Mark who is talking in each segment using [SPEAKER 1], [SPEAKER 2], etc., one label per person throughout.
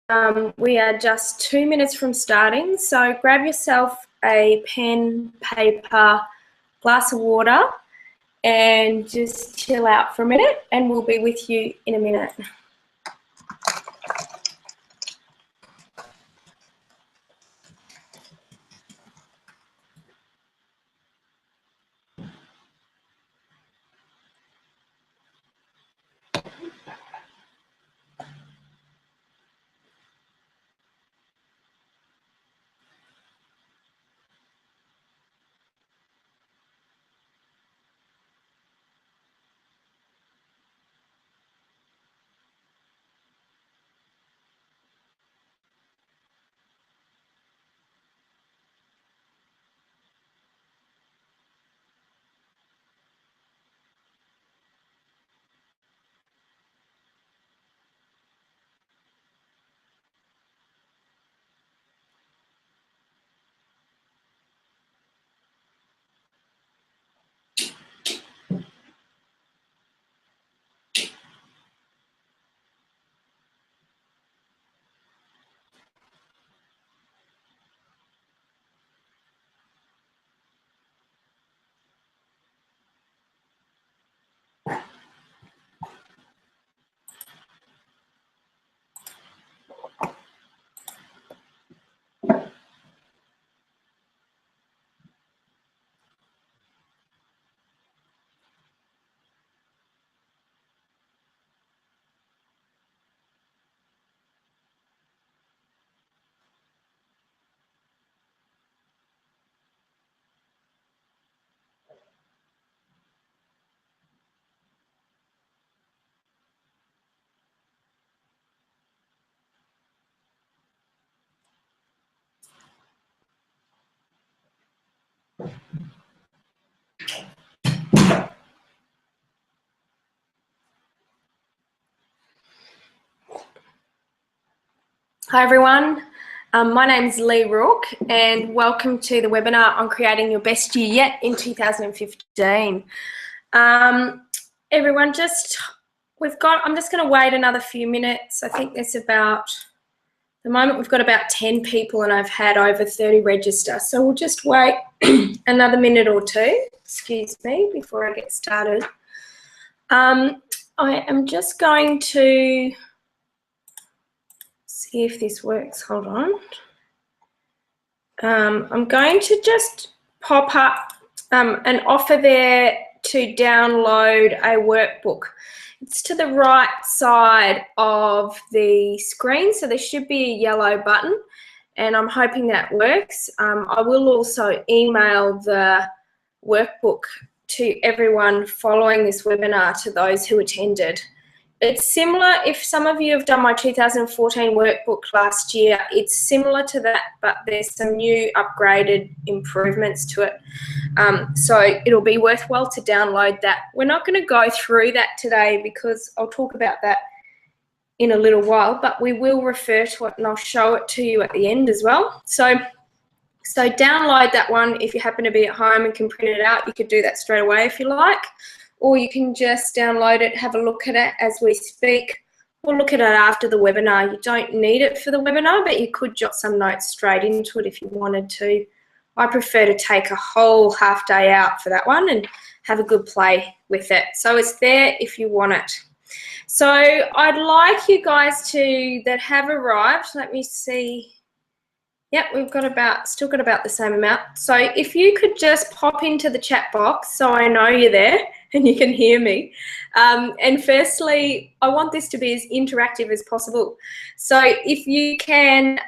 [SPEAKER 1] We are just 2 minutes from starting, so grab yourself a pen, paper, glass of water, and just chill out for a minute, and we'll be with you in a minute. Hi everyone, my name is Lee Rourke and welcome to the webinar on creating your best year yet in 2015. Everyone, I'm just going to wait another few minutes. I think there's at the moment we've got about 10 people and I've had over 30 register. So we'll just wait another minute or two, excuse me, before I get started. I am just going to see if this works. Hold on. I'm going to just pop up an offer there to download a workbook. It's to the right side of the screen, so there should be a yellow button, and I'm hoping that works. I will also email the workbook to everyone following this webinar, to those who attended. It's similar, if some of you have done my 2014 workbook last year, it's similar to that, but there's some new upgraded improvements to it. So it'll be worthwhile to download that. We're not going to go through that today because I'll talk about that in a little while, but we will refer to it and I'll show it to you at the end as well. So download that one if you happen to be at home and can print it out. You could do that straight away if you like. Or you can just download it, have a look at it as we speak, or look at it after the webinar. You don't need it for the webinar, but you could jot some notes straight into it if you wanted to. I prefer to take a whole half day out for that one and have a good play with it. So it's there if you want it. So I'd like you guys that have arrived, let me see. Yep, we've got still got about the same amount. So if you could just pop into the chat box so I know you're there and you can hear me. And firstly, I want this to be as interactive as possible. So if you can,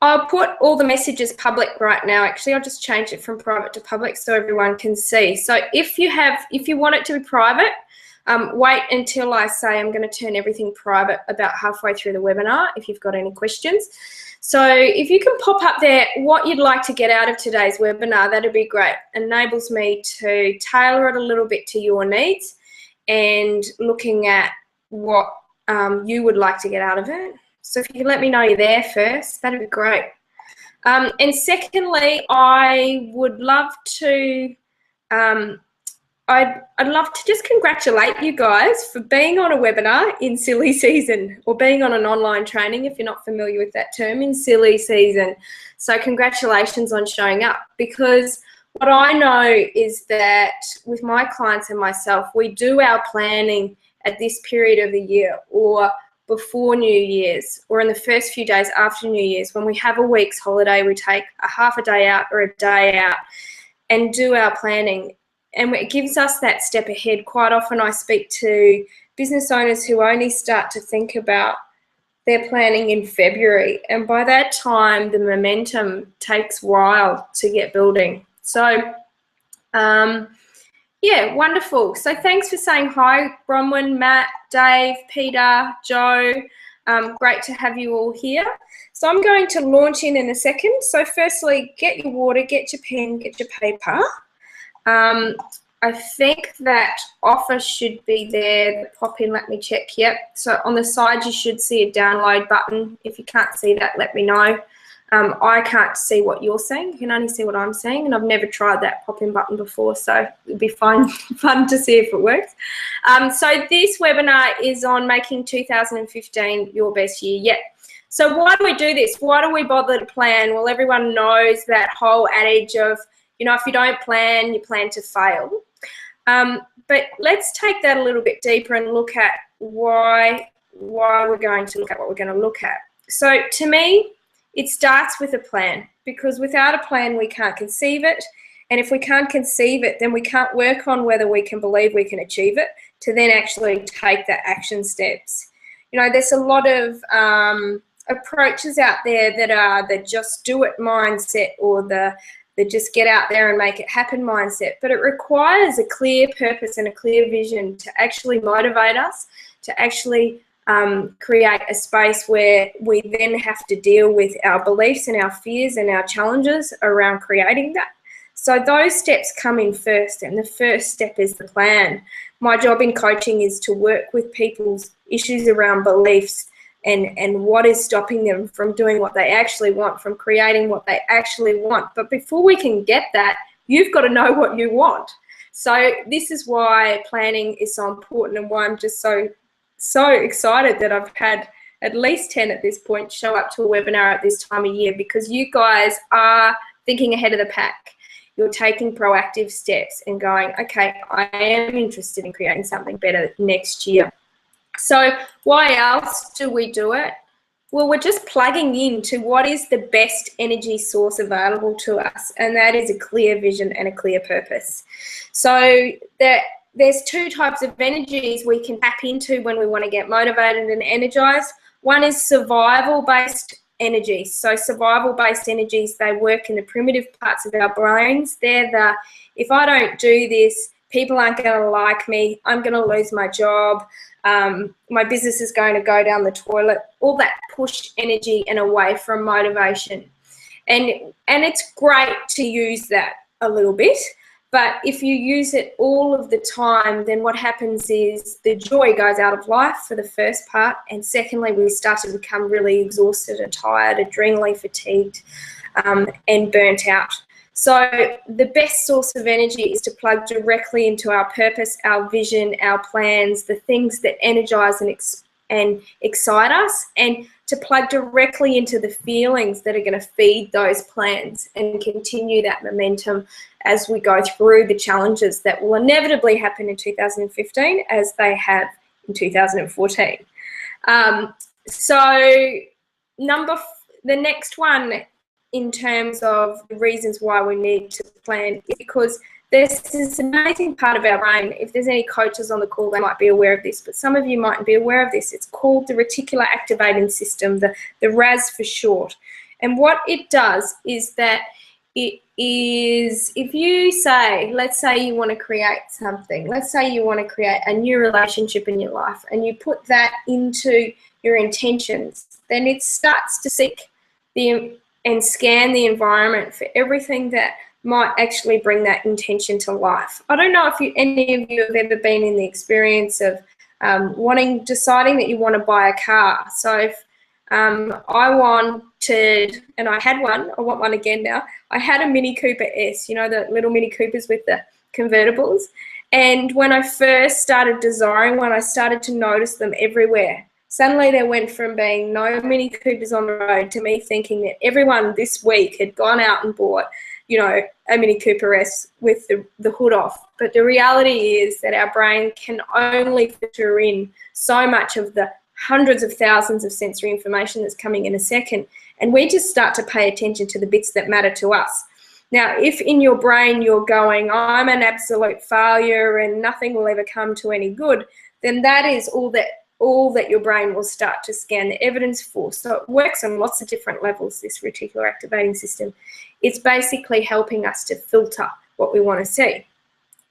[SPEAKER 1] I'll put all the messages public right now. Actually, I'll just change it from private to public so everyone can see. So if you want it to be private, wait until I say I'm going to turn everything private about halfway through the webinar if you've got any questions. So if you can pop up there what you'd like to get out of today's webinar, that'd be great. Enables me to tailor it a little bit to your needs and looking at what you would like to get out of it. So if you can let me know you're there first, that'd be great. And secondly, I would love to I'd love to just congratulate you guys for being on a webinar in silly season, or being on an online training, if you're not familiar with that term, in silly season. So congratulations on showing up, because what I know is that with my clients and myself, we do our planning at this period of the year, or before New Year's, or in the first few days after New Year's. When we have a week's holiday, we take a half a day out or a day out and do our planning. And it gives us that step ahead. Quite often I speak to business owners who only start to think about their planning in February. And by that time, the momentum takes a while to get building. So, yeah, wonderful. So thanks for saying hi, Bronwyn, Matt, Dave, Peter, Joe. Great to have you all here. So I'm going to launch in a second. So firstly, get your water, get your pen, get your paper. I think that offer should be there. Pop in, let me check. Yep. So on the side, you should see a download button. If you can't see that, let me know. I can't see what you're saying. You can only see what I'm saying, and I've never tried that pop in button before, so it'll be fun to see if it works. So this webinar is on making 2015 your best year yet. So why do we do this? Why do we bother to plan? Well, everyone knows that whole adage of, you know, if you don't plan, you plan to fail. But let's take that a little bit deeper and look at why we're going to look at what we're going to look at. So to me, it starts with a plan, because without a plan, we can't conceive it. And if we can't conceive it, then we can't work on whether we can believe we can achieve it to then actually take the action steps. You know, there's a lot of approaches out there that are the just do it mindset, or the just get out there and make it happen mindset. But it requires a clear purpose and a clear vision to actually motivate us, to actually create a space where we then have to deal with our beliefs and our fears and our challenges around creating that. So those steps come in first, and the first step is the plan. My job in coaching is to work with people's issues around beliefs and what is stopping them from doing what they actually want, from creating what they actually want. But before we can get that, you've got to know what you want. So this is why planning is so important, and why I'm just so excited that I've had at least 10 at this point show up to a webinar at this time of year, because you guys are thinking ahead of the pack. You're taking proactive steps and going, okay, I am interested in creating something better next year. So why else do we do it? Well, we're just plugging into what is the best energy source available to us, and that is a clear vision and a clear purpose. So there's two types of energies we can tap into when we want to get motivated and energized. One is survival-based energies. So survival-based energies, they work in the primitive parts of our brains. They're the, if I don't do this, people aren't going to like me, I'm going to lose my job, my business is going to go down the toilet, all that push energy and away from motivation. And it's great to use that a little bit, but if you use it all of the time, then what happens is the joy goes out of life for the first part, and secondly, we start to become really exhausted and tired, adrenally fatigued, and burnt out. So the best source of energy is to plug directly into our purpose, our vision, our plans, the things that energize and excite us, and to plug directly into the feelings that are going to feed those plans and continue that momentum as we go through the challenges that will inevitably happen in 2015 as they have in 2014. So the next one in terms of the reasons why we need to plan is because there's this amazing part of our brain. If there's any coaches on the call, they might be aware of this, but some of you mightn't be aware of this. It's called the reticular activating system, the RAS for short. And what it does is that it is, if you say, let's say you want to create something, let's say you want to create a new relationship in your life, and you put that into your intentions, then it starts to seek and scan the environment for everything that might actually bring that intention to life. I don't know if any of you have ever been in the experience of deciding that you want to buy a car. So if I wanted, and I had one, I want one again now, I had a Mini Cooper S, you know, the little Mini Coopers with the convertibles. And when I first started desiring one, I started to notice them everywhere. Suddenly there went from being no Mini Coopers on the road to me thinking that everyone this week had gone out and bought, you know, a Mini Cooper S with the hood off. But the reality is that our brain can only filter in so much of the hundreds of thousands of sensory information that's coming in a second. And we just start to pay attention to the bits that matter to us. Now, if in your brain you're going, I'm an absolute failure and nothing will ever come to any good, then that is all that your brain will start to scan the evidence for. So it works on lots of different levels, this reticular activating system. It's basically helping us to filter what we want to see.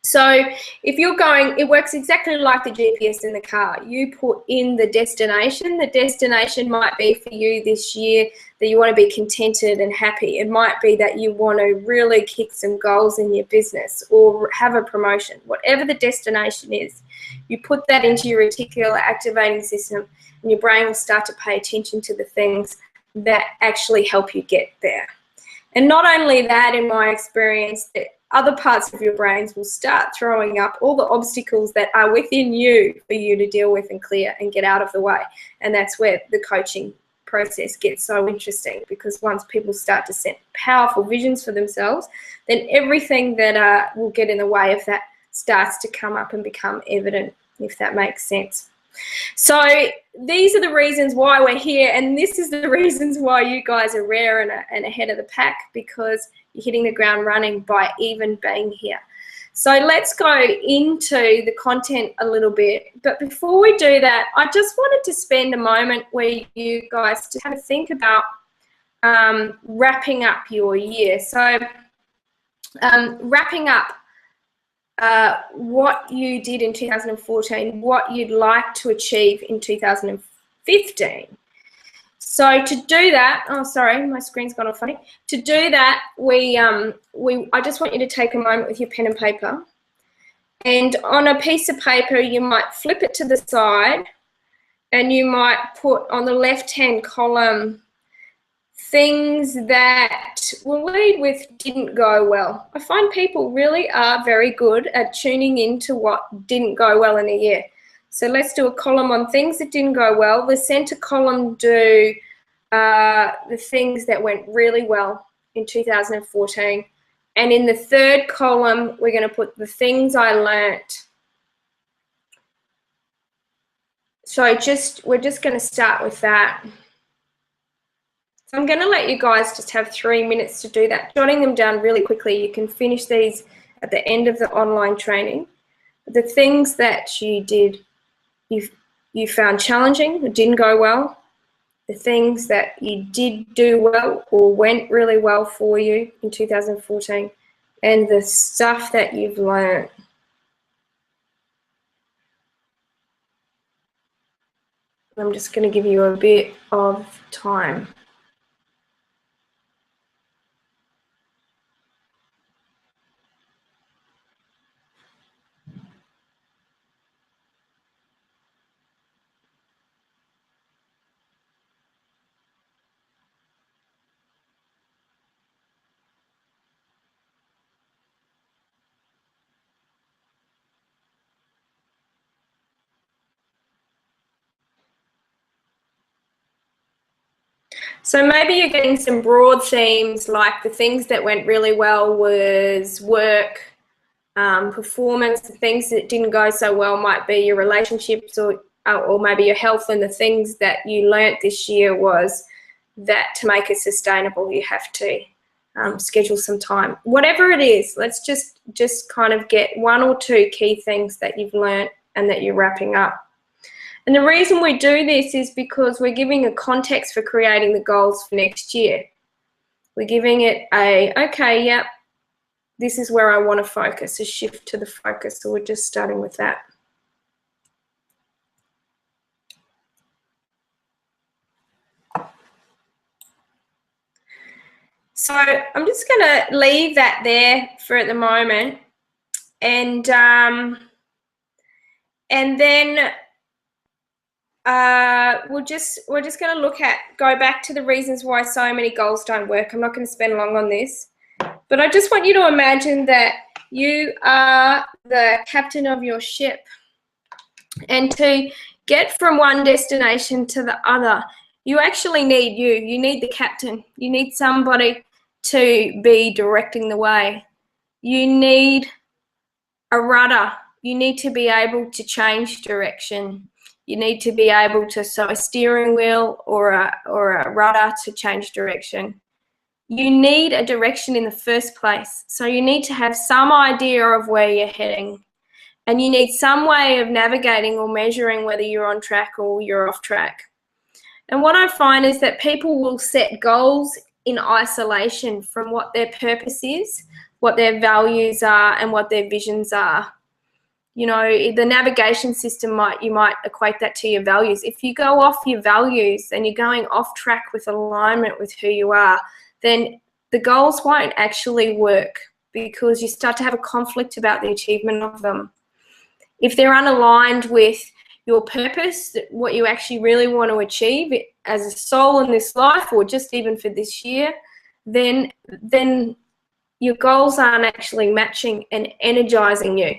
[SPEAKER 1] So if you're going, it works exactly like the GPS in the car. You put in the destination. The destination might be for you this year that you want to be contented and happy. It might be that you want to really kick some goals in your business or have a promotion. Whatever the destination is, you put that into your reticular activating system and your brain will start to pay attention to the things that actually help you get there. And not only that, in my experience, that other parts of your brains will start throwing up all the obstacles that are within you for you to deal with and clear and get out of the way. And that's where the coaching process gets so interesting, because once people start to set powerful visions for themselves, then everything that will get in the way of that starts to come up and become evident, if that makes sense. So these are the reasons why we're here, and this is the reasons why you guys are rare and ahead of the pack, because you're hitting the ground running by even being here. So let's go into the content a little bit. But before we do that, I just wanted to spend a moment where you guys just have a think about wrapping up your year. So wrapping up what you did in 2014, what you'd like to achieve in 2015. So to do that, oh sorry, my screen's gone all funny. To do that, I just want you to take a moment with your pen and paper, and on a piece of paper you might flip it to the side, and you might put on the left-hand column things that will lead with didn't go well. I find people really are very good at tuning into what didn't go well in a year. So let's do a column on things that didn't go well. The center column do the things that went really well in 2014. And in the third column, we're going to put the things I learnt. So we're just going to start with that. So I'm going to let you guys just have 3 minutes to do that, jotting them down really quickly. You can finish these at the end of the online training. The things that you did, you found challenging, it didn't go well. The things that you did do well or went really well for you in 2014, and the stuff that you've learned. I'm just going to give you a bit of time. So maybe you're getting some broad themes, like the things that went really well was work, performance. The things that didn't go so well might be your relationships or maybe your health, and the things that you learnt this year was that to make it sustainable, you have to schedule some time. Whatever it is, let's just kind of get 1 or 2 key things that you've learnt and that you're wrapping up. And the reason we do this is because we're giving a context for creating the goals for next year. We're giving it okay, yep, this is where I want to focus, a shift to the focus. So we're just starting with that. So I'm just going to leave that there for at the moment, and then we're just going to go back to the reasons why so many goals don't work. I'm not going to spend long on this, but I just want you to imagine that You are the captain of your ship. And to get from one destination to the other, you actually need you. You need the captain. You need somebody to be directing the way. You need a rudder. You need to be able to change direction. You need to be able to, so a steering wheel or a rudder to change direction. You need a direction in the first place. So you need to have some idea of where you're heading. And you need some way of navigating or measuring whether you're on track or you're off track. And what I find is that people will set goals in isolation from what their purpose is, what their values are, and what their visions are. You know, the navigation system you might equate that to your values. If you go off your values and you're going off track with alignment with who you are, then the goals won't actually work because you start to have a conflict about the achievement of them. If they're unaligned with your purpose, what you actually really want to achieve as a soul in this life or just even for this year, then your goals aren't actually matching and energizing you.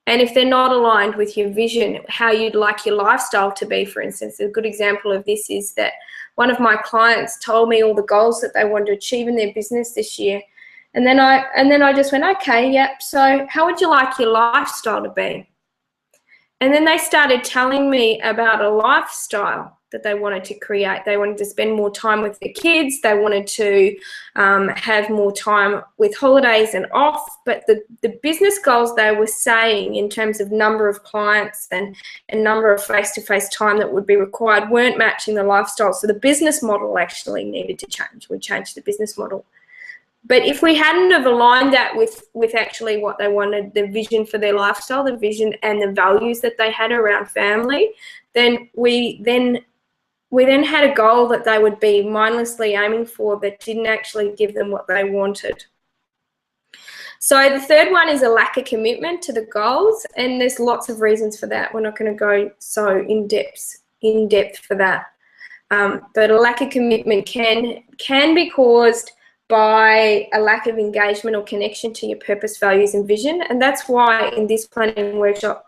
[SPEAKER 1] And if they're not aligned with your vision, how you'd like your lifestyle to be, for instance, a good example of this is that one of my clients told me all the goals that they wanted to achieve in their business this year. And then I just went, okay, yep, so how would you like your lifestyle to be? And then they started telling me about a lifestyle that they wanted to create. They wanted to spend more time with their kids. They wanted to have more time with holidays and off. But the business goals they were saying in terms of number of clients and number of face-to-face time that would be required weren't matching the lifestyle. So the business model actually needed to change. We changed the business model. But if we hadn't have aligned that with actually what they wanted, the vision for their lifestyle, the vision and the values that they had around family, then we then had a goal that they would be mindlessly aiming for that didn't actually give them what they wanted. So the third one is a lack of commitment to the goals, and there's lots of reasons for that. We're not going to go so in depth for that. But a lack of commitment can be caused by a lack of engagement or connection to your purpose, values, and vision. And that's why in this planning workshop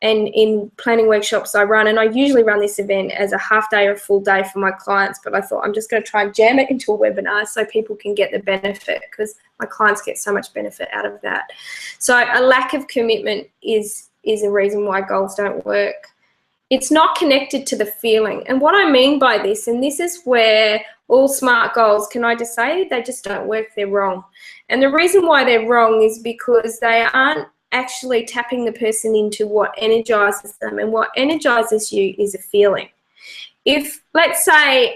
[SPEAKER 1] and in planning workshops I run, and I usually run this event as a half day or a full day for my clients, but I thought I'm just going to try and jam it into a webinar so people can get the benefit, because my clients get so much benefit out of that. So a lack of commitment is a reason why goals don't work. It's not connected to the feeling. And what I mean by this, and this is where all SMART goals, can I just say, they just don't work, they're wrong. And the reason why they're wrong is because they aren't actually tapping the person into what energizes them, and what energizes you is a feeling. If, let's say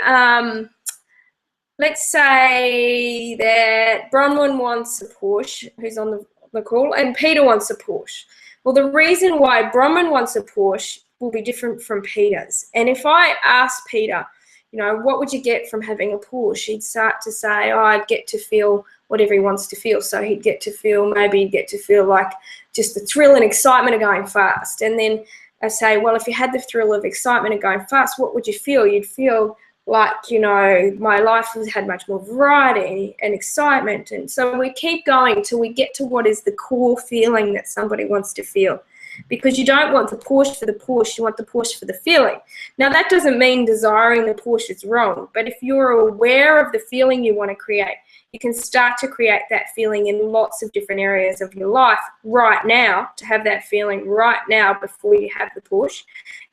[SPEAKER 1] that Bronwyn wants a Porsche, who's on the call, and Peter wants a Porsche. Well, the reason why Bronwyn wants a Porsche will be different from Peter's. And if I ask Peter, you know, what would you get from having a Porsche? He'd start to say, oh, I'd get to feel whatever he wants to feel. So maybe he'd get to feel like just the thrill and excitement of going fast. And then I say, well, if you had the thrill of excitement of going fast, what would you feel? You'd feel like, you know, my life has had much more variety and excitement. And so we keep going till we get to what is the core feeling that somebody wants to feel. Because you don't want the Porsche for the Porsche, you want the Porsche for the feeling. Now, that doesn't mean desiring the Porsche is wrong, but if you're aware of the feeling you want to create, you can start to create that feeling in lots of different areas of your life right now, to have that feeling right now before you have the Porsche.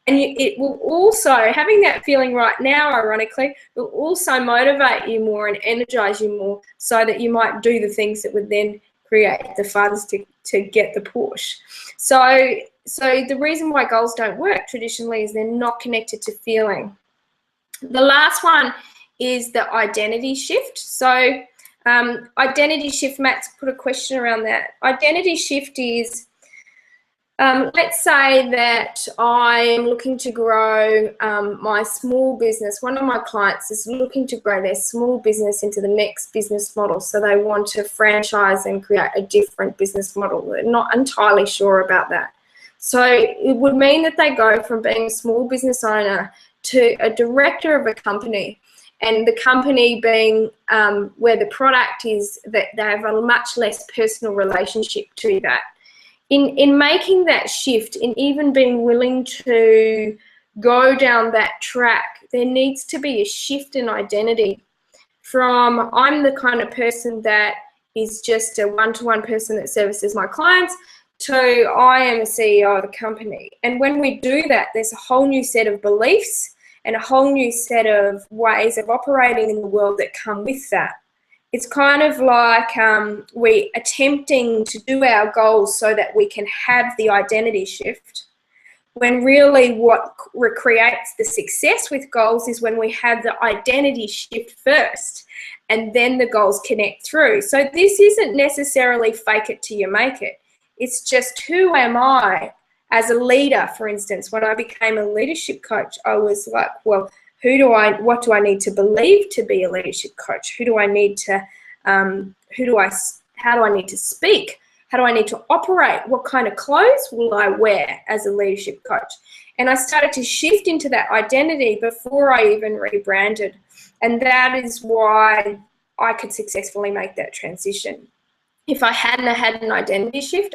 [SPEAKER 1] And it will also, having that feeling right now, ironically, will also motivate you more and energize you more, so that you might do the things that would then create the funds to get the Porsche. So the reason why goals don't work traditionally is they're not connected to feeling. The last one is the identity shift. So identity shift, Matt's put a question around that. Identity shift is, let's say that I am looking to grow my small business. One of my clients is looking to grow their small business into the next business model. So they want to franchise and create a different business model. They're not entirely sure about that. So it would mean that they go from being a small business owner to a director of a company. and the company being where the product is, that they have a much less personal relationship to that. In making that shift, in even being willing to go down that track, there needs to be a shift in identity from I'm the kind of person that is just a one-to-one person that services my clients to I am a CEO of a company. And when we do that, there's a whole new set of beliefs and a whole new set of ways of operating in the world that come with that. It's kind of like we attempting to do our goals so that we can have the identity shift, when really what creates the success with goals is when we have the identity shift first and then the goals connect through. So this isn't necessarily fake it till you make it. It's just, who am I as a leader? For instance, when I became a leadership coach, I was like, well, what do I need to believe to be a leadership coach? Who do I need to, how do I need to speak? How do I need to operate? What kind of clothes will I wear as a leadership coach? And I started to shift into that identity before I even rebranded. And that is why I could successfully make that transition. If I hadn't had an identity shift,